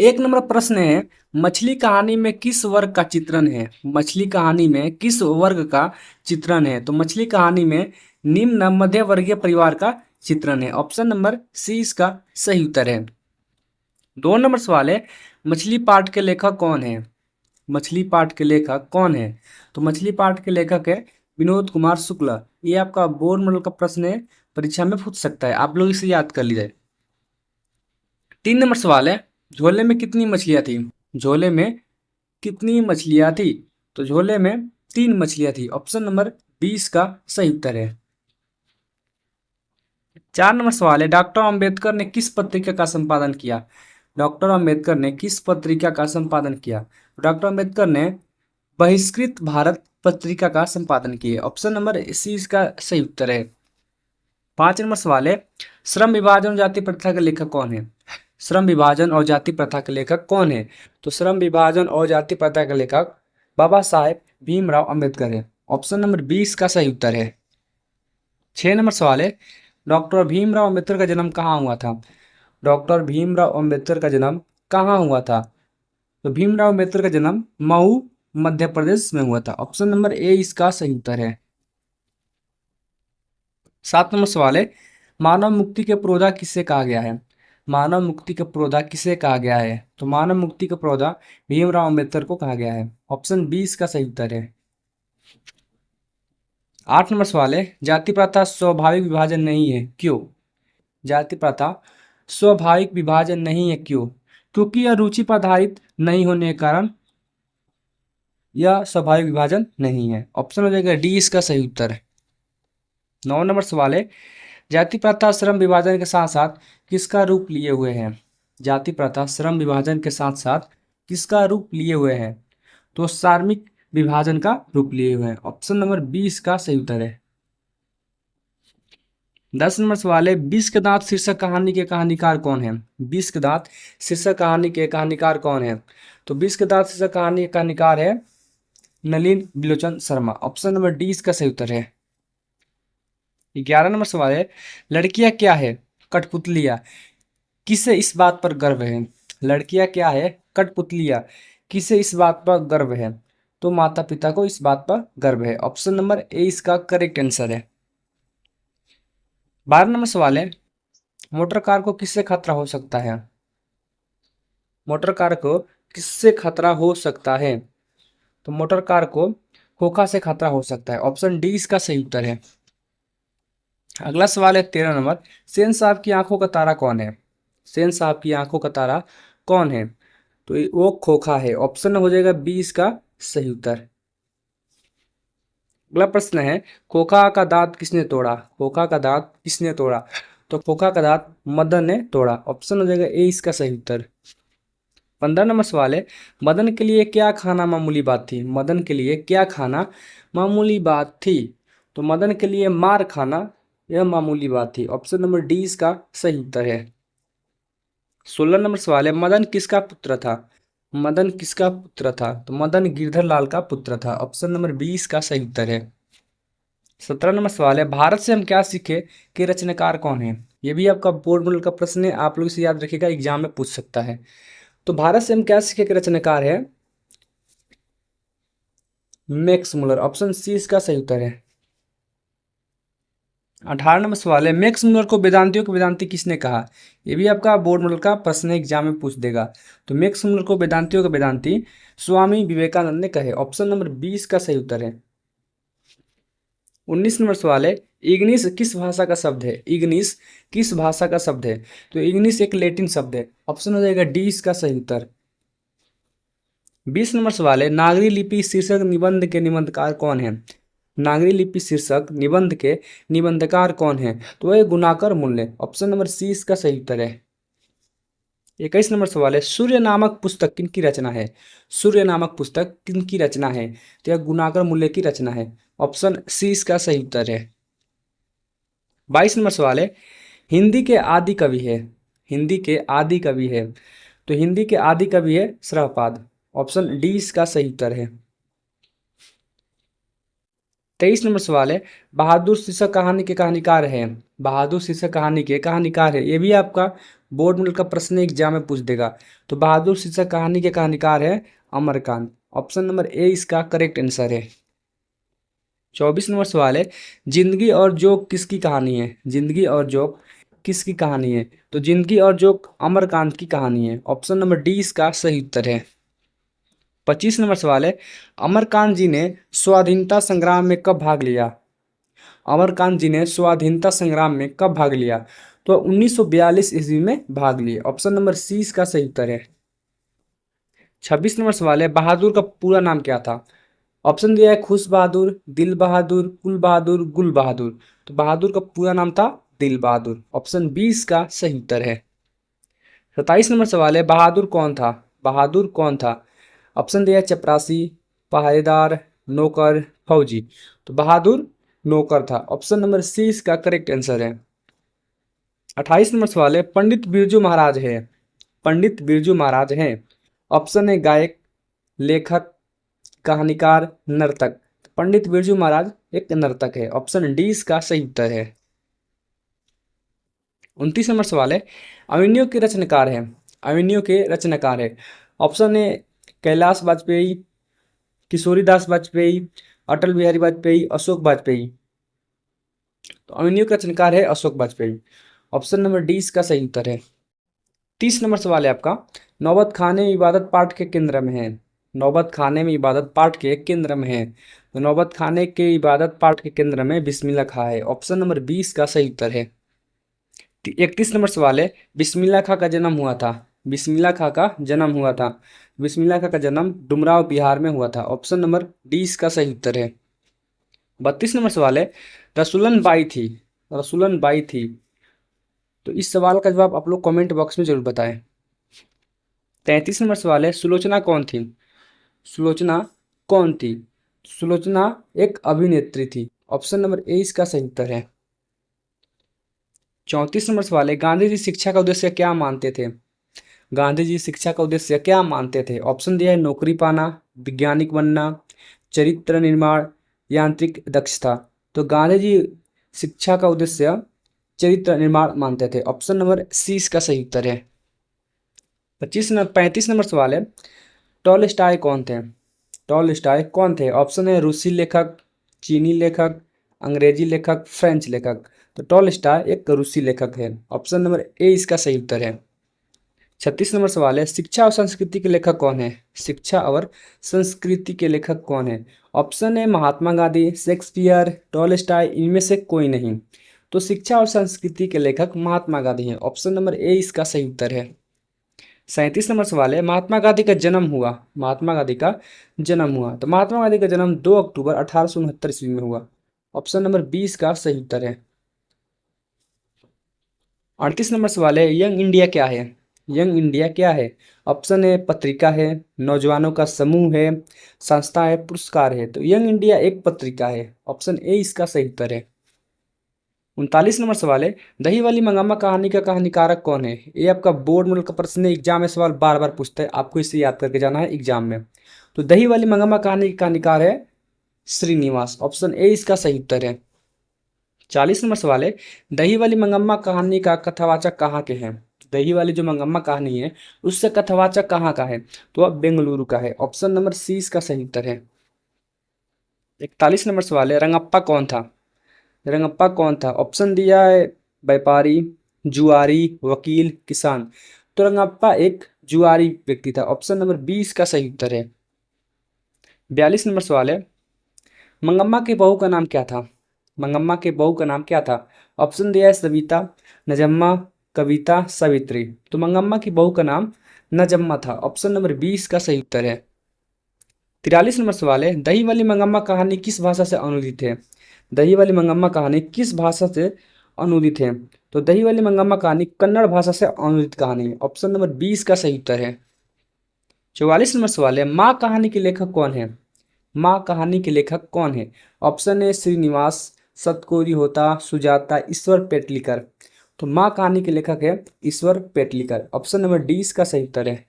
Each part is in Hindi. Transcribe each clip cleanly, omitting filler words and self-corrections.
एक नंबर प्रश्न है, मछली कहानी में किस वर्ग का चित्रण है? मछली कहानी में किस वर्ग का चित्रण है? तो मछली कहानी में निम्न मध्य वर्गीय परिवार का चित्रण है। ऑप्शन नंबर सी इसका सही उत्तर है। 2 नंबर सवाल है, मछली पाठ के लेखक कौन है? मछली पाठ के लेखक कौन है? तो मछली पाठ के लेखक है विनोद कुमार शुक्ला। ये आपका बोर्ड मॉडल का प्रश्न है, परीक्षा में पूछ सकता है, आप लोग इसे याद कर लीजिए। 3 नंबर सवाल है, झोले में कितनी मछलियां थी? झोले में कितनी मछलियां थी? तो झोले में 3 मछलियां थी। ऑप्शन नंबर 20 का सही उत्तर है। 4 नंबर सवाल है, डॉक्टर अंबेडकर ने किस पत्रिका का संपादन किया? डॉक्टर अंबेडकर ने किस पत्रिका का संपादन किया? डॉक्टर अंबेडकर ने बहिष्कृत भारत पत्रिका का संपादन किया। ऑप्शन नंबर सी इसका सही उत्तर है। 5 नंबर सवाल है, श्रम विभाजन और जाति प्रथा के लेखक कौन है? श्रम विभाजन और जाति प्रथा के लेखक कौन है? तो श्रम विभाजन और जाति प्रथा के लेखक बाबा साहेब भीमराव अंबेडकर है। ऑप्शन नंबर 20 का सही उत्तर है। 6 नंबर सवाल है, डॉक्टर भीमराव अंबेडकर का जन्म कहाँ हुआ था? डॉक्टर भीमराव अंबेडकर का जन्म कहाँ हुआ था? तो भीमराव अंबेडकर का जन्म मऊ मध्य प्रदेश में हुआ था। ऑप्शन नंबर ए इसका सही उत्तर है। 7 नंबर सवाल है, मानव मुक्ति के प्रोधा किसे कहा गया है? मानव मुक्ति का प्रोधा किसे कहा गया है? तो मानव मुक्ति का प्रोधा भीमराव अंबेडकर को कहा गया है। ऑप्शन 20 का सही उत्तर है। 8 नंबर सवाल है, जाति प्रथा स्वाभाविक विभाजन नहीं है, क्यों? जाति प्रथा स्वाभाविक विभाजन नहीं है, क्यों? क्योंकि यह रुचि पर आधारित नहीं होने के कारण यह स्वाभाविक विभाजन नहीं है। ऑप्शन हो जाएगा डी इसका सही उत्तर है। 9 नंबर सवाल है, जाति प्रथा श्रम विभाजन के साथ साथ किसका रूप लिए हुए हैं? जाति प्रथा श्रम विभाजन के साथ साथ किसका रूप लिए हुए हैं? तो सार्वत्रिक विभाजन का रूप लिए हुए हैं। ऑप्शन नंबर 20 का सही उत्तर है। 10 नंबर सवाल है, विष के दांत शीर्षक कहानी के कहानीकार कौन है? विष के दांत शीर्षक कहानी के कहानीकार कौन है? तो विष के दांत शीर्षक कहानी के कहानीकार है नलिन बिलोचन शर्मा। ऑप्शन नंबर डी इसका सही उत्तर है। 11 नंबर सवाल है, लड़कियां क्या है? कठपुतलियां। किसे इस बात पर गर्व है? लड़कियां क्या है? कठपुतलियां। किसे इस बात पर गर्व है? तो माता पिता को इस बात पर गर्व है। ऑप्शन नंबर ए इसका करेक्ट आंसर है। 12 नंबर सवाल है, मोटर कार को किससे खतरा हो सकता है? मोटर कार को किससे खतरा हो सकता है? तो मोटर कार को खोखा से खतरा हो सकता है। ऑप्शन डी इसका सही उत्तर है। अगला सवाल है 13 नंबर, सेन साहब की आंखों का तारा कौन है? सेन साहब की आंखों का तारा कौन है? तो वो खोखा है। ऑप्शन हो जाएगा 20 का सही उत्तर। अगला प्रश्न है, खोखा का दांत किसने तोड़ा? खोखा का दांत किसने तोड़ा? तो खोखा का दांत मदन ने तोड़ा। ऑप्शन हो जाएगा ए इसका सही उत्तर। 15 नंबर सवाल है, मदन के लिए क्या खाना मामूली बात थी? मदन के लिए क्या खाना मामूली बात थी? तो मदन के लिए मार खाना यह मामूली बात थी। ऑप्शन नंबर डी इसका सही उत्तर है। 16 नंबर सवाल है, मदन किसका पुत्र था? मदन किसका पुत्र था? तो मदन गिरधर लाल का पुत्र था। ऑप्शन नंबर 20 का सही उत्तर है। 17 नंबर सवाल है, भारत से हम क्या सीखे के रचनाकार कौन है? ये भी आपका बोर्ड मॉडल का प्रश्न है, आप लोग इसे याद रखिएगा, एग्जाम में पूछ सकता है। तो भारत से हम क्या सीखे के रचनाकार है मैक्स मुलर। ऑप्शन सी इसका सही उत्तर है। 18 नंबर सवाल है, मैक्स मुलर को वेदांतियों के वेदांती किसने कहा? ये भी आपका बोर्ड मॉडल का प्रश्न एग्जाम में पूछ देगा। तो मैक्स मुलर को वेदांतियों के वेदांती स्वामी विवेकानंद ने कहे। ऑप्शन नंबर 20 का सही उत्तर है। 19 नंबर सवाल है, इग्निस किस भाषा का शब्द है? इग्निस किस भाषा का शब्द है? तो इग्निस एक लैटिन शब्द है। ऑप्शन हो जाएगा डी इसका सही उत्तर। 20 नंबर सवाल है, नागरी लिपि शीर्षक निबंध के निबंधकार कौन है? नागरी लिपि शीर्षक निबंध के निबंधकार कौन है? तो वह गुणाकर मूल्य। ऑप्शन नंबर सी इसका सही उत्तर है। 21 नंबर सवाल है, सूर्य नामक पुस्तक किनकी रचना है? सूर्य नामक पुस्तक किनकी रचना है? तो यह गुणाकर मूल्य की रचना है। ऑप्शन सी इसका सही उत्तर है। 22 नंबर सवाल है, हिंदी के आदि कवि है? हिंदी के आदि कवि है? तो हिंदी के आदि कवि है श्रवपाद। ऑप्शन डी इसका सही उत्तर है। 23 नंबर सवाल है, बहादुर शीर्षक कहानी के कहानीकार हैं? बहादुर शीर्षक कहानी के कहानीकार है, ये भी आपका बोर्ड में का प्रश्न एग्जाम में पूछ देगा। तो बहादुर शीर्षक कहानी के कहानीकार है अमरकांत। ऑप्शन नंबर ए इसका करेक्ट आंसर है। 24 नंबर सवाल है, जिंदगी और जोक किसकी कहानी है? जिंदगी और जोक किसकी कहानी है? तो जिंदगी और जोक अमरकांत की कहानी है। ऑप्शन नंबर डी इसका सही उत्तर है। 25 नंबर सवाल है, अमरकांत जी ने स्वाधीनता संग्राम में कब भाग लिया? अमरकांत जी ने स्वाधीनता संग्राम में कब भाग लिया? तो 1942 ईस्वी में भाग लिए। ऑप्शन नंबर सी इसका सही उत्तर है। 26 नंबर सवाल है, बहादुर का पूरा नाम क्या था? ऑप्शन दिया है खुश बहादुर, दिल बहादुर, कुल बहादुर, गुल बहादुर। तो बहादुर का पूरा नाम था दिल बहादुर। ऑप्शन 20 का सही उत्तर है। 27 नंबर सवाल है, बहादुर कौन था? बहादुर कौन था? ऑप्शन दिया है चपरासी, पहरेदार, नौकर, फौजी। तो बहादुर नौकर था। ऑप्शन नंबर सी इसका करेक्ट आंसर है। 28 नंबर सवाल है, पंडित बिरजू महाराज है। पंडित बिरजू महाराज हैं। ऑप्शन है गायक, लेखक, कहानीकार, नर्तक। पंडित बिरजू महाराज एक नर्तक है। ऑप्शन डी इसका सही उत्तर है। 29 नंबर सवाल है, अभिमन्यु के रचनाकार है। अभिमन्यु के रचनाकार है। Option A Kailash Vajpayee, Kishoridas Vajpayee, Atal Bihari Vajpayee, Ashok Vajpayee. तो अभिमन्यु का रचनाकार है Ashok Vajpayee. Option number D इसका सही उत्तर है। 30 नंबर सवाल है आपका, नौबत खाने में इबादत पाठ के केंद्र में है। नौबत खाने में इबादत पाठ के केंद्र में है। तो नौबत खाने के इबादत पाठ के केंद्र में बिस्मिल्लाह खां है। ऑप्शन नंबर 20 का सही उत्तर है। 31 नंबर सवाल है, बिस्मिल्लाह खां का जन्म हुआ था। बिस्मिल्लाह खां का जन्म हुआ था। बिस्मिल्लाह खां का जन्म डुमराव बिहार में हुआ था। ऑप्शन नंबर डी इसका सही उत्तर है। 32 नंबर सवाल है, रसूलन बाई थी। रसूलन बाई थी। तो इस सवाल का जवाब आप लोग कमेंट बॉक्स में जरूर बताएं। 33 नंबर सवाल है, सुलोचना कौन थी? सुलोचना कौन थी? सुलोचना एक अभिनेत्री थी। ऑप्शन नंबर ए इसका सही उत्तर है। 34 नंबर सवाल है, गांधी जी शिक्षा का उद्देश्य क्या मानते थे? गांधी जी शिक्षा का उद्देश्य क्या मानते थे? ऑप्शन दिया है नौकरी पाना, वैज्ञानिक बनना, चरित्र निर्माण, यांत्रिक दक्षता। तो गांधी जी शिक्षा का उद्देश्य चरित्र निर्माण मानते थे। ऑप्शन नंबर सी इसका सही उत्तर है। 35 नंबर सवाल है, टॉलस्टॉय कौन थे? टॉलस्टॉय कौन थे? ऑप्शन है रूसी लेखक, चीनी लेखक, अंग्रेजी लेखक, फ्रेंच लेखक। तो टॉलस्टॉय एक रूसी लेखक है। ऑप्शन नंबर ए इसका सही उत्तर है। 36 नंबर सवाल है, शिक्षा और संस्कृति के लेखक कौन है? शिक्षा और संस्कृति के लेखक कौन है? ऑप्शन है महात्मा गांधी, शेक्सपियर, टॉलस्टॉय, इनमें से कोई नहीं। तो शिक्षा और संस्कृति के लेखक महात्मा गांधी हैं। ऑप्शन नंबर ए इसका सही उत्तर है। 37 नंबर सवाल है, महात्मा गांधी का जन्म हुआ। महात्मा गांधी का जन्म हुआ। तो महात्मा गांधी का जन्म 2 अक्टूबर 1869 ईस्वी में हुआ। ऑप्शन नंबर 20 का सही उत्तर है। 38 नंबर सवाल है, यंग इंडिया क्या है? यंग इंडिया क्या है? ऑप्शन है पत्रिका है, नौजवानों का समूह है, संस्था है, पुरस्कार है। तो यंग इंडिया एक पत्रिका है। ऑप्शन ए इसका सही उत्तर है। 39 नंबर सवाल है, दही वाली मंगामा कहानी का कहानीकारक कौन है? ये आपका बोर्ड मॉडल का प्रश्न है, एग्जाम में सवाल बार बार पूछता है, आपको इसे याद करके जाना है एग्जाम में। तो दही वाली मंगामा कहानी का कहानीकार है श्रीनिवास। ऑप्शन ए इसका सही उत्तर है। 40 नंबर सवाल है, दही वाली मंगम्मा कहानी का कथावाचक कहाँ के हैं? दही वाली जो मंगम्मा कहानी है उससे कथावाचक कहाँ का है? तो अब बेंगलुरु का है। ऑप्शन नंबर सी इसका सही उत्तर है। 41 नंबर सवाल है, रंगप्पा कौन था? रंगप्पा कौन था? ऑप्शन दिया है व्यापारी, जुआरी, वकील, किसान। तो रंगप्पा एक जुआरी व्यक्ति था। ऑप्शन नंबर 20 का सही उत्तर है। 42 नंबर सवाल है, मंगम्मा के बहू का नाम क्या था? मंगम्मा के बहू का नाम क्या था? ऑप्शन दिया है सविता, नजम्मा, कविता, सावित्री। तो मंगम्मा की बहू का नाम नजम्मा था। ऑप्शन नंबर 20 का सही उत्तर है। 43 नंबर सवाल है, दही वाली मंगम्मा कहानी किस भाषा से अनुदित है? दही वाली मंगम्मा कहानी किस भाषा से अनुदित है? तो दही वाली मंगम्मा कहानी कन्नड़ भाषा से अनुदित कहानी है। ऑप्शन नंबर 20 का सही उत्तर है। 44 नंबर सवाल है, माँ कहानी के लेखक कौन है? माँ कहानी के लेखक कौन है? ऑप्शन है श्रीनिवास, सतकोरी होता, सुजाता, ईश्वर पेटलीकर। तो माँ कहानी के लेखक है ईश्वर पेटलीकर। ऑप्शन नंबर डी इसका सही उत्तर है।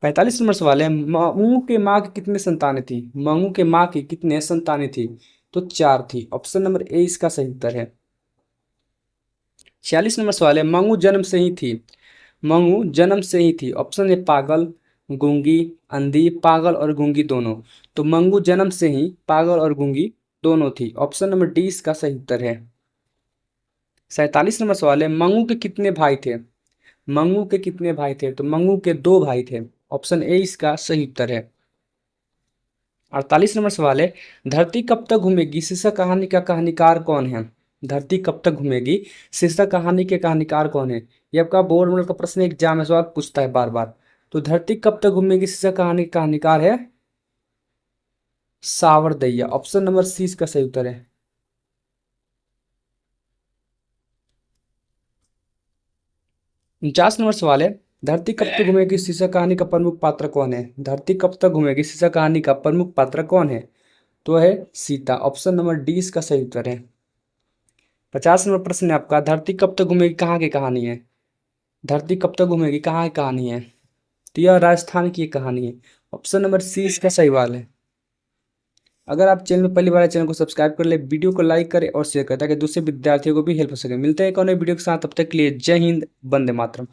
45 नंबर सवाल है, मंगू के माँ की कितने संतानें थी? मंगू के माँ की कितने संतानें थी? तो 4 थी। ऑप्शन नंबर ए इसका सही उत्तर है। 46 नंबर सवाल है, मंगू जन्म से ही थी। मंगू जन्म से ही थी। ऑप्शन है पागल, गूंगी, अंधी, पागल और गूंगी दोनों। तो मंगू जन्म से ही पागल और गूंगी दोनों थी। ऑप्शन नंबर डी इसका सही उत्तर है। 47 नंबर सवाल है, मंगू के कितने भाई थे। मंगू के कितने भाई थे। तो मंगू के दो भाई थे। ऑप्शन ए इसका सही उत्तर है। 48 नंबर सवाल है, धरती कब तक घूमेगी शीर्षक कहानी का कहानीकार कौन है। धरती कब तक घूमेगी शीर्षक कहानी के कहानीकार कौन है। ये आपका बोर्ड मॉडल का प्रश्न एग्जाम में सवाल पूछता है बार बार। तो धरती कब तक घूमेगी शीर्षक कहानी का कहानीकार है सावरदैया। ऑप्शन नंबर सी इसका सही उत्तर है। 49 नंबर सवाल है, धरती कब तक घूमेगी शीर्षक कहानी का प्रमुख पात्र कौन है। धरती कब तक घूमेगी शीर्षक कहानी का प्रमुख पात्र कौन है। तो है सीता। ऑप्शन नंबर डी इसका सही उत्तर है। 50 नंबर प्रश्न है आपका, धरती कब तक घूमेगी कहाँ की कहानी है। धरती कब तक घूमेगी कहाँ की कहानी है। तो यह राजस्थान की एक कहानी है। ऑप्शन नंबर सी इसका सही वाल है। अगर आप चैनल में पहली बार चैनल को सब्सक्राइब कर ले, वीडियो को लाइक करें और शेयर करें ताकि दूसरे विद्यार्थियों को भी हेल्प हो सके। मिलते हैं एक और नए वीडियो के साथ, तब तक के लिए जय हिंद, वंदे मातरम।